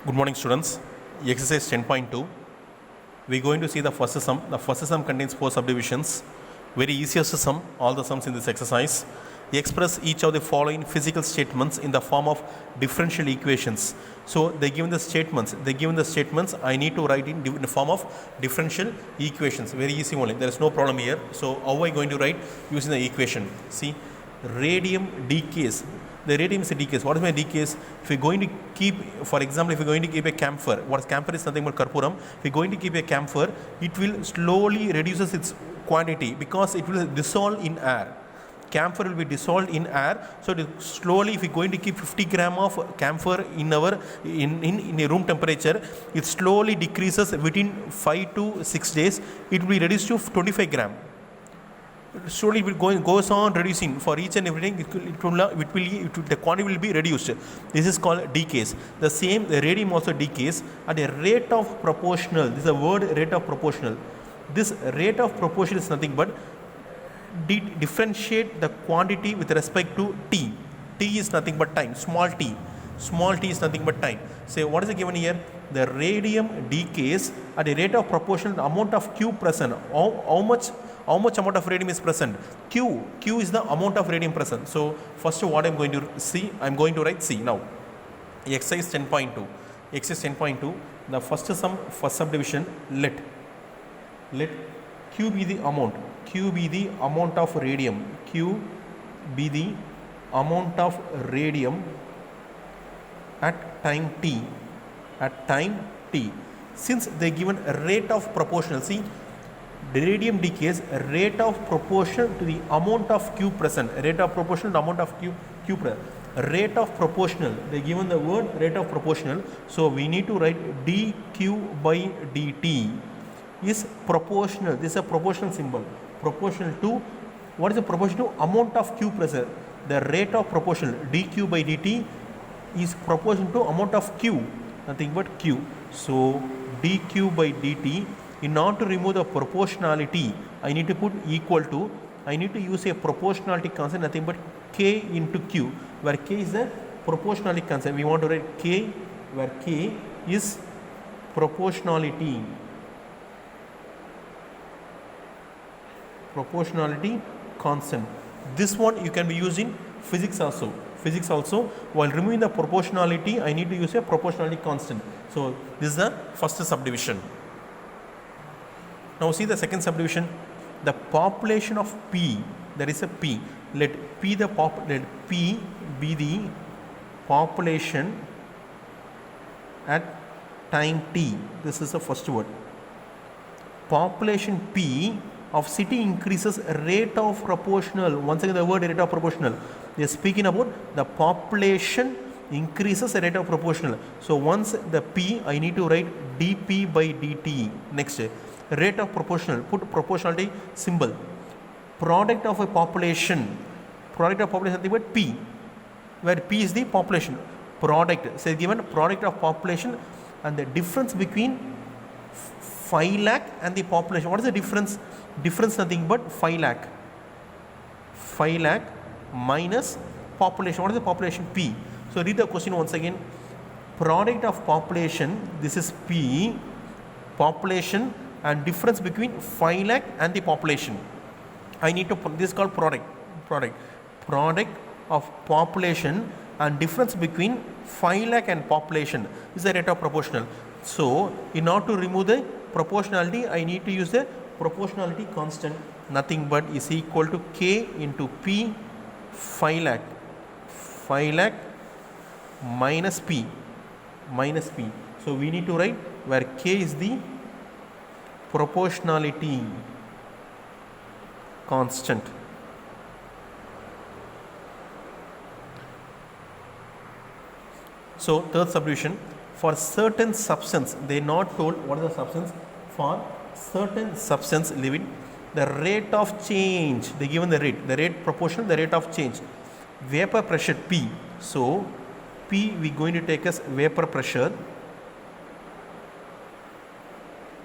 Good morning, students. Exercise 10.2. We are going to see the first sum. The first sum contains 4 subdivisions. Very easiest sum, all the sums in this exercise. Express each of the following physical statements in the form of differential equations. So they given the statements. I need to write in the form of differential equations. Very easy only. There is no problem here. So how are I going to write? Using the equation. See, radium decays. The radium is a decays. What is my decays? If we're going to keep, for example, if we're going to keep a camphor, what is camphor is nothing but karpuram. If we're going to keep a camphor, it will slowly reduces its quantity because it will dissolve in air. Camphor will be dissolved in air, so slowly, if we're going to keep 50 gram of camphor in a room temperature, it slowly decreases within 5 to 6 days. It will be reduced to 25 gram. Slowly it goes on reducing for each and everything. The quantity will be reduced. This is called decays. The same, the radium also decays at a rate of proportional. This is a word, rate of proportional. This rate of proportion is nothing but differentiate the quantity with respect to t. T is nothing but time. Small t is nothing but time. Say, what is given here? The radium decays at a rate of proportional to the amount of Q present. How much amount of radium is present? Q is the amount of radium present. So first what I'm going to see, I'm going to write C. Now exercise 10.2. The first subdivision, let Q be the amount. Q be the amount of radium. Q be the amount of radium at time t. Since they given a rate of proportional, see, the radium decays rate of proportion to the amount of Q present. Rate of proportional to the amount of Q present. Rate of proportional, they given the word rate of proportional. So we need to write dq by dt is proportional. This is a proportional symbol. Proportional to, what is the proportion to amount of Q present? The rate of proportional dq by dt is proportional to amount of Q, nothing but Q. So dq by dt, in order to remove the proportionality, I need to put equal to, I need to use a proportionality constant, nothing but k into q, where k is the proportionality constant. We want to write k, where k is proportionality constant. This one you can be using physics also. While removing the proportionality, I need to use a proportionality constant. So this is the first subdivision. Now see the second subdivision. The population of P, there is a P. Let P be the population at time t. This is the first word. Population P of city increases rate of proportional. Once again, the word rate of proportional. They are speaking about the population increases the rate of proportional. So once the P, I need to write dP by dt. Next, rate of proportional. Put proportionality symbol. Product of a population. Product of population nothing but P, where P is the population. Product. So given product of population and the difference between 5 lakh and the population. What is the difference? Difference nothing but 5 lakh. 5 lakh minus population. What is the population? P. So read the question once again. Product of population, this is P, population, and difference between 5 lakh and the population. I need to put this is called product of population and difference between 5 lakh and population. This is the rate of proportional. So in order to remove the proportionality, I need to use the proportionality constant, nothing but is equal to k into P, 5 lakh minus P. So we need to write where k is the proportionality constant. So third subdivision, for certain substance, they not told what is the substance. For certain substance living, the rate of change, they given the rate proportional, the rate of change. Vapor pressure P. So P we going to take as vapor pressure.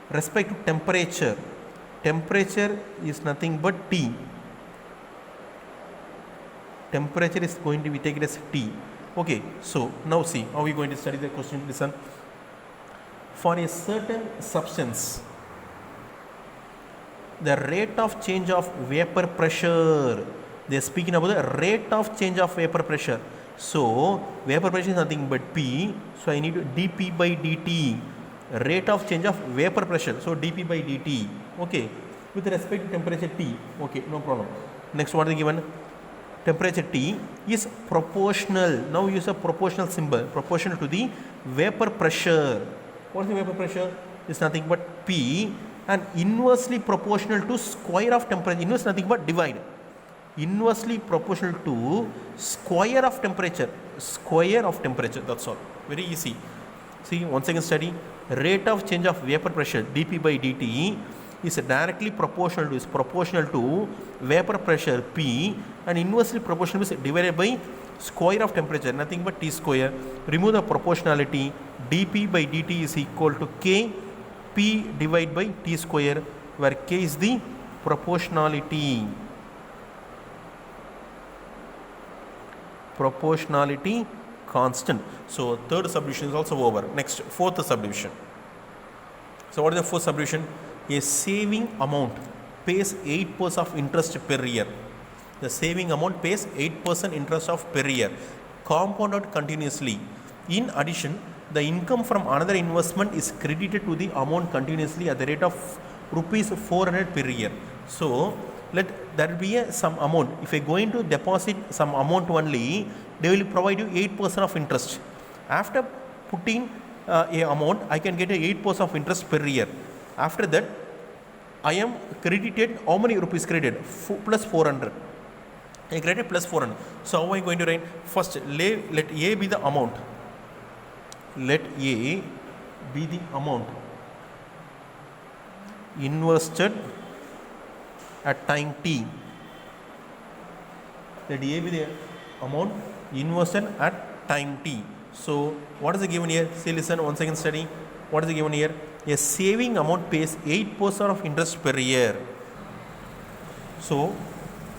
Respect to temperature. Temperature is nothing but T. Temperature is going to be taken as T. Okay, so now see how we are going to study the question. Listen, for a certain substance, the rate of change of vapor pressure. They are speaking about the rate of change of vapor pressure. So vapor pressure is nothing but P. So I need dP by dt, rate of change of vapor pressure. So dP by dt. Okay, with respect to temperature T. Okay, no problem. Next, what is given? Temperature T is proportional. Now use a proportional symbol, proportional to the vapor pressure. What is the vapor pressure? It's nothing but P, and inversely proportional to square of temperature. Inverse nothing but divide. Inversely proportional to square of temperature. Square of temperature. That's all. Very easy. See, once again study. Rate of change of vapor pressure dP by dt is directly proportional to vapor pressure P, and inversely proportional is divided by square of temperature, nothing but T square. Remove the proportionality. dP by dt is equal to K P divided by T square, where K is the proportionality. Proportionality constant. So third subdivision is also over. Next, fourth subdivision. So what is the fourth subdivision? A saving amount pays 8% of interest per year. The saving amount pays 8% interest of per year, compounded continuously. In addition, the income from another investment is credited to the amount continuously at the rate of rupees 400 per year. So let there be some amount. If I going to deposit some amount only, they will provide you 8% of interest. After putting a amount, I can get a 8% of interest per year. After that, I am credited, how many rupees credited? Plus 400. I credited plus 400. So how am I going to write? First, let A be the amount. Let A be the amount invested at time T. Let A be the amount invested at time T. So what is the given here? See, listen, once again study. What is the given here? A saving amount pays 8% of interest per year. So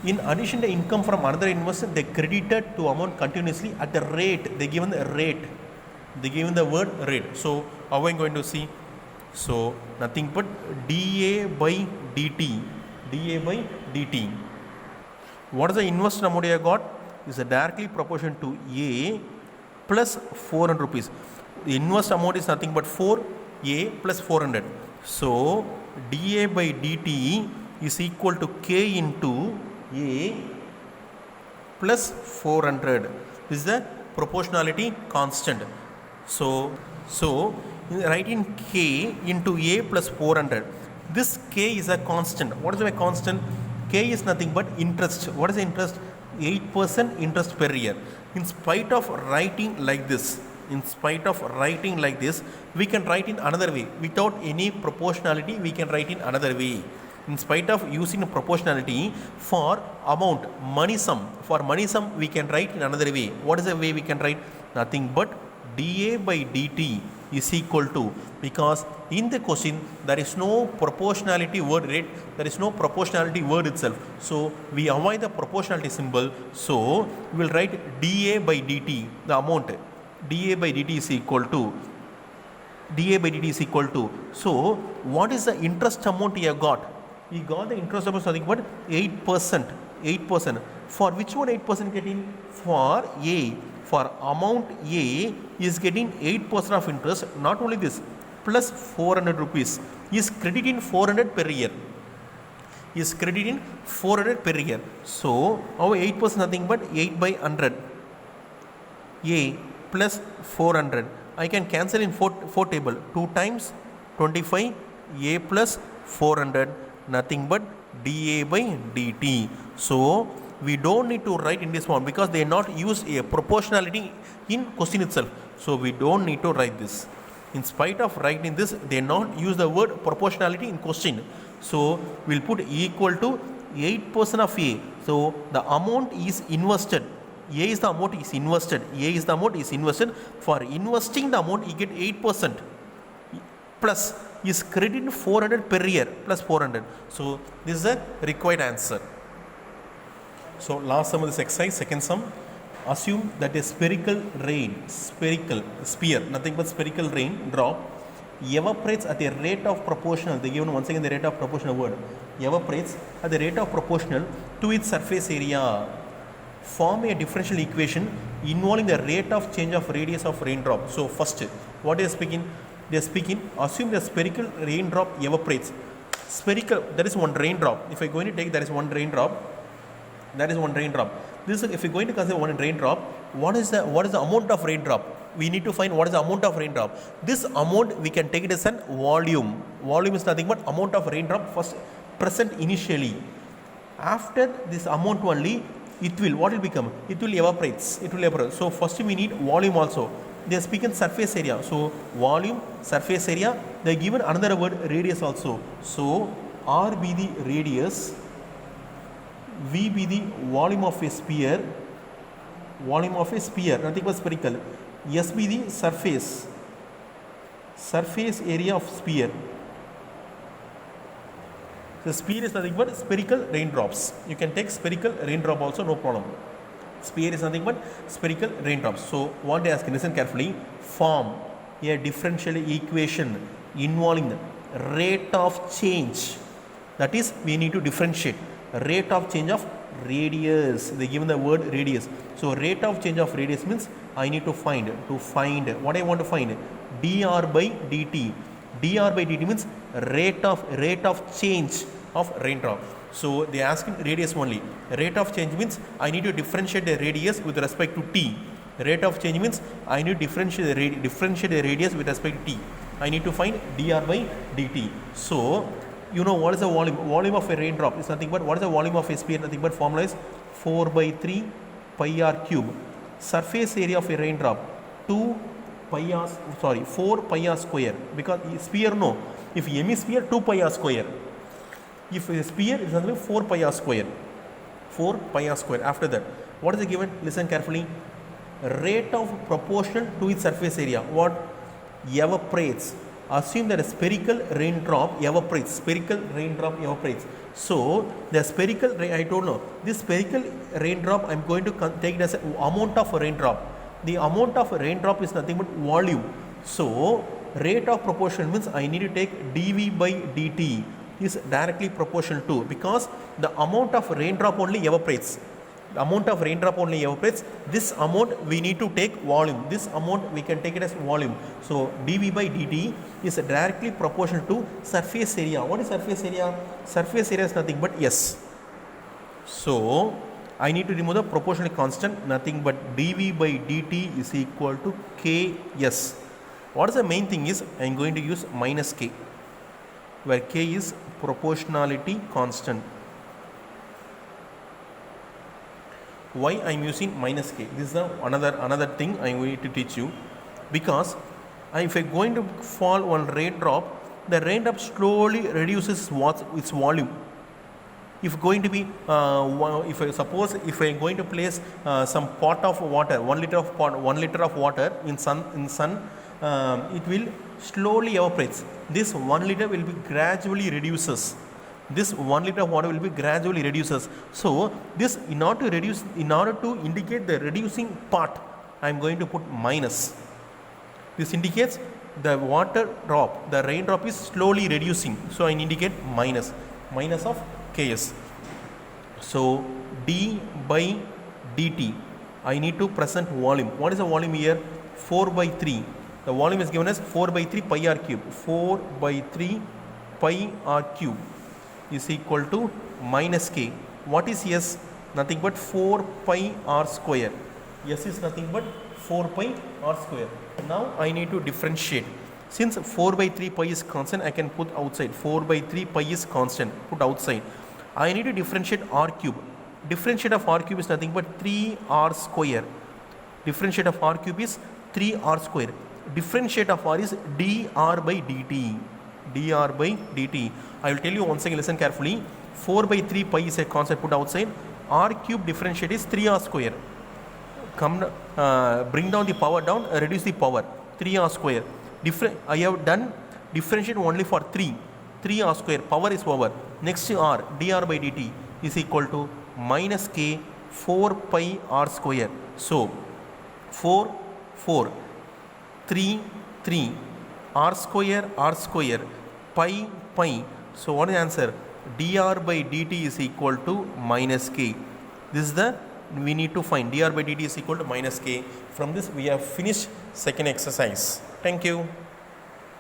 in addition to income from another investment, they credited to amount continuously at the rate. They given the rate. They given the word rate. So how am I going to see? So nothing but dA by dt. dA by dt. What is the invest amount I got? Is directly proportional to A plus 400 rupees. The invest amount is nothing but 4A plus 400. So dA by dt is equal to K into A plus 400. This is the proportionality constant. So write in K into A plus 400. This K is a constant. What is a constant? K is nothing but interest. What is the interest? 8% interest per year. In spite of writing like this, we can write in another way. Without any proportionality, we can write in another way. In spite of using proportionality for amount, money sum, we can write in another way. What is the way we can write? Nothing but dA by dt is equal to, because in the question there is no proportionality word rate, there is no proportionality word itself. So we avoid the proportionality symbol. So we will write dA by dt, the amount. dA by dt is equal to, so what is the interest amount he got? He got the interest amount something but 8%. For which one 8% getting? For A. For amount A is getting 8% of interest. Not only this, plus 400 rupees is crediting 400 per year. So our 8% nothing but 8 by 100. A plus 400. I can cancel in 4 table. 2 times 25 A plus 400, nothing but dA by dt. So we don't need to write in this form because they not use a proportionality in question itself. So we don't need to write this. In spite of writing this, they not use the word proportionality in question. So we'll put equal to 8% of A. So the amount is invested. A is the amount is invested. For investing the amount, you get 8%. Plus is credited 400 per year plus 400. So this is the required answer. So last sum of this exercise, second sum. Assume that a sphere, nothing but spherical rain drop evaporates at the rate of proportional, they given once again the rate of proportional word, evaporates at the rate of proportional to its surface area. Form a differential equation involving the rate of change of radius of raindrop. So first, what they are speaking? They are speaking, assume the spherical raindrop evaporates. Spherical, that is one raindrop. If I am going to take that is one raindrop, that is one raindrop. This is, if we are going to consider one raindrop, what is the amount of raindrop? We need to find what is the amount of raindrop. This amount we can take it as an volume. Volume is nothing but amount of raindrop first present initially. After this amount only, it will, what will become? It will evaporate. It will evaporate. So first we need volume also. They are speaking surface area. So volume, surface area. They are given another word, radius also. So R be the radius, V be the volume of a sphere, nothing but spherical. S be the surface area of sphere. The sphere is nothing but spherical raindrops. You can take spherical raindrop also, no problem. Sphere is nothing but spherical raindrops. So what they ask, listen carefully, form a differential equation involving the rate of change. That is, we need to differentiate rate of change of radius. They given the word radius. So rate of change of radius means I need to find what I want to find, dr by dt. dr by dt means rate of change of raindrop. So they ask radius only. Rate of change means I need to differentiate the radius with respect to t. Rate of change means I need to differentiate the radius with respect to t. I need to find dr by dt. So you know what is the volume? Volume of a raindrop is nothing but, what is the volume of a sphere? Nothing but formula is 4 by 3 pi r cube. Surface area of a raindrop 4 pi r square, because sphere no. If hemisphere 2 pi r square. If a sphere is nothing but 4 pi r square. 4 pi r square. After that, what is it given? Listen carefully. Rate of proportional to its surface area. What? Evaporates. Assume that a spherical raindrop evaporates. So the spherical, I don't know, this spherical raindrop I am going to take it as an amount of raindrop. The amount of raindrop is nothing but volume. So rate of proportion means I need to take dV by dt is directly proportional to, because the amount of raindrop only evaporates. This amount we need to take volume. This amount we can take it as volume. So dV by dt is directly proportional to surface area. What is surface area? Surface area is nothing but S. So I need to remove the proportional constant, nothing but dV by dt is equal to Ks. What is the main thing is I am going to use minus K, where K is proportionality constant. Why I am using minus K? This is another thing I am going to teach you, because if I am going to fall one raindrop, the raindrop slowly reduces its volume. If going to be, if I am going to place some pot of water, 1 liter of water in sun, it will slowly evaporates. This 1 liter will be gradually reduces. This 1 liter of water will be gradually reduces. So this, in order to indicate the reducing part, I am going to put minus. This indicates the raindrop is slowly reducing. So I indicate minus of Ks. So d by dt, I need to present volume. What is the volume here? 4 by 3. The volume is given as 4 by 3 pi r cube. 4 by 3 pi r cube is equal to minus K. What is S? Nothing but 4 pi r square. S is nothing but 4 pi r square. Now I need to differentiate. Since 4 by 3 pi is constant, I can put outside. 4 by 3 pi is constant, put outside. I need to differentiate r cube. Differentiate of r cube is nothing but 3r square. Differentiate of r cube is 3r square. Differentiate of r is dr by dt. dr by dt. I will tell you once again, listen carefully. 4 by 3 pi is a constant, put outside. R cube differentiate is 3r square. Bring down the power down, reduce the power. 3r square. I have done differentiate only for 3. 3r square, power is over. Next r, dr by dt is equal to minus K 4 pi r square. So 4, 4, 3, 3, r square, pi, pi. So what is the answer? dr by dt is equal to minus k. This is the we need to find dr by dt is equal to minus k. From this we have finished second exercise. Thank you.